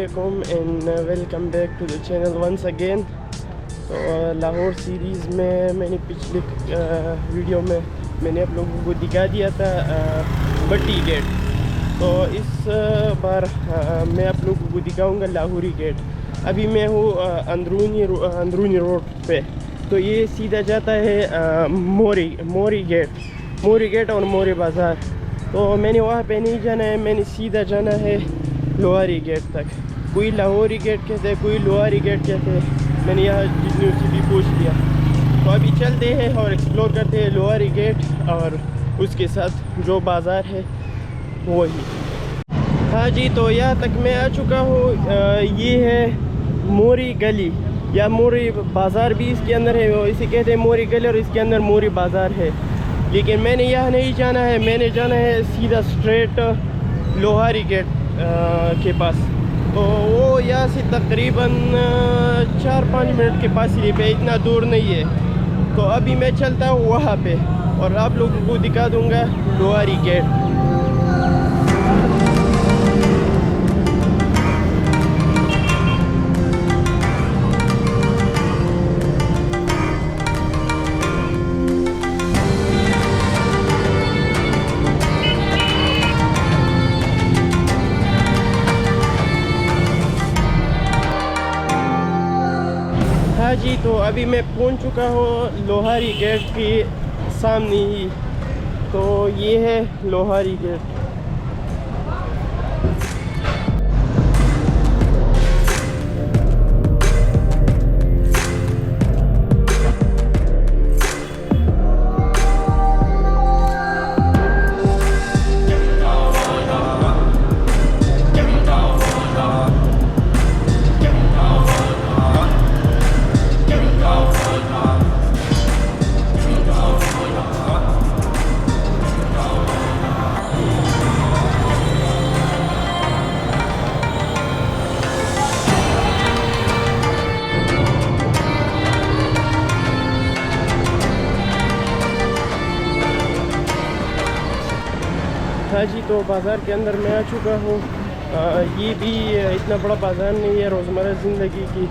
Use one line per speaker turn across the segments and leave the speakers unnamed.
Assalamualaikum and welcome back to the channel once again। तो Lahore series में मैंने पिछले वीडियो में मैंने आप लोगों को दिखा दिया था भट्टी गेट। तो इस बार मैं आप लोगों को दिखाऊंगा लाहौरी गेट। अभी मैं हूँ अंदरूनी रोड पे। तो ये सीधा जाता है मोरी गेट और मोरी बाज़ार। तो मैंने वहाँ पे नहीं जाना है, मैंने सीधा जाना है लोहारी गेट तक। कोई लाहौरी गेट कहते हैं, कोई लोहारी गेट कहते हैं। मैंने यहाँ यूनिवर्सिटी पूछ लिया। तो अभी चलते हैं और एक्सप्लोर करते हैं लोहारी गेट और उसके साथ जो बाज़ार है वही। हाँ जी, तो यहाँ तक मैं आ चुका हूँ। ये है मोरी गली या मोरी बाज़ार भी इसके अंदर है। वो इसे कहते हैं मोरी गली और इसके अंदर मोरी बाज़ार है। लेकिन मैंने यहाँ नहीं जाना है, मैंने जाना है सीधा स्ट्रेट लोहारी गेट के पास। तो वो यहाँ से तकरीबन 4-5 मिनट के फासले पे, इतना दूर नहीं है। तो अभी मैं चलता हूँ वहाँ पे और आप लोगों को दिखा दूँगा लोहारी गेट। हाँ जी, तो अभी मैं पहुंच चुका हूँ लोहारी गेट के सामने ही। तो ये है लोहारी गेट। हाँ जी, तो बाज़ार के अंदर मैं आ चुका हूँ। ये भी इतना बड़ा बाज़ार नहीं है। रोज़मर्रा ज़िंदगी की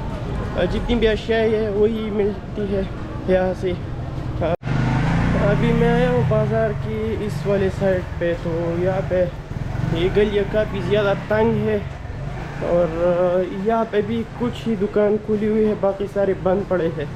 जितनी भी अशिया है वही मिलती है यहाँ से। अभी मैं आया हूँ बाज़ार की इस वाले साइड पे। तो यहाँ पे ये गली काफ़ी ज़्यादा तंग है और यहाँ पे भी कुछ ही दुकान खुली हुई है, बाकी सारे बंद पड़े हैं।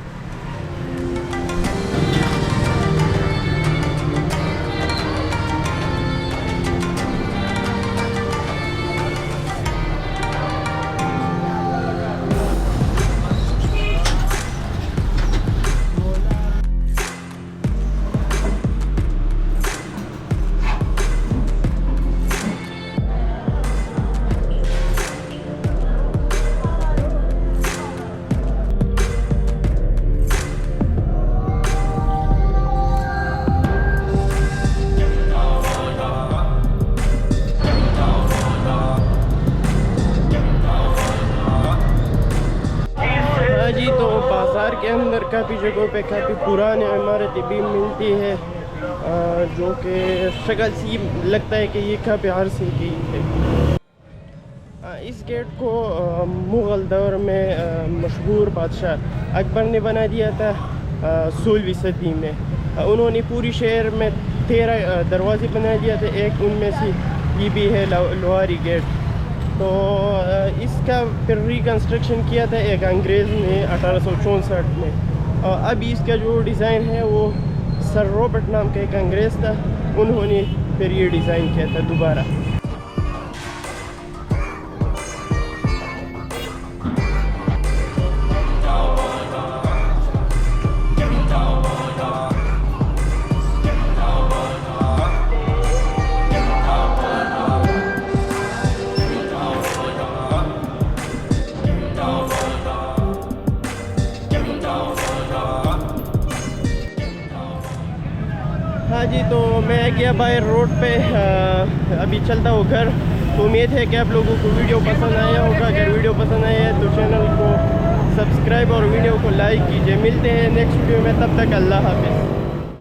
जी, तो बाज़ार के अंदर काफ़ी जगहों पे काफ़ी पुरानी इमारतें भी मिलती है, जो कि शक्ल सी लगता है कि ये काफ़ी अरसे की है। इस गेट को मुग़ल दौर में मशहूर बादशाह अकबर ने बना दिया था 16वीं सदी में। उन्होंने पूरी शहर में 13 दरवाजे बना दिया थे। एक उनमें से ये भी है लोहारी गेट। तो इसका फिर रिकन्स्ट्रक्शन किया था एक अंग्रेज़ ने 1864 में। और अभी इसका जो डिज़ाइन है वो सर रॉबर्ट नाम का एक अंग्रेज़ था, उन्होंने फिर ये डिज़ाइन किया था दोबारा। हाँ जी, तो मैं गया बाहर रोड पे। अभी चलता हूँ घर। तो उम्मीद है कि आप लोगों को वीडियो पसंद आया होगा। अगर वीडियो पसंद आया है तो चैनल को सब्सक्राइब और वीडियो को लाइक कीजिए। मिलते हैं नेक्स्ट वीडियो में, तब तक अल्लाह हाफ़िज़।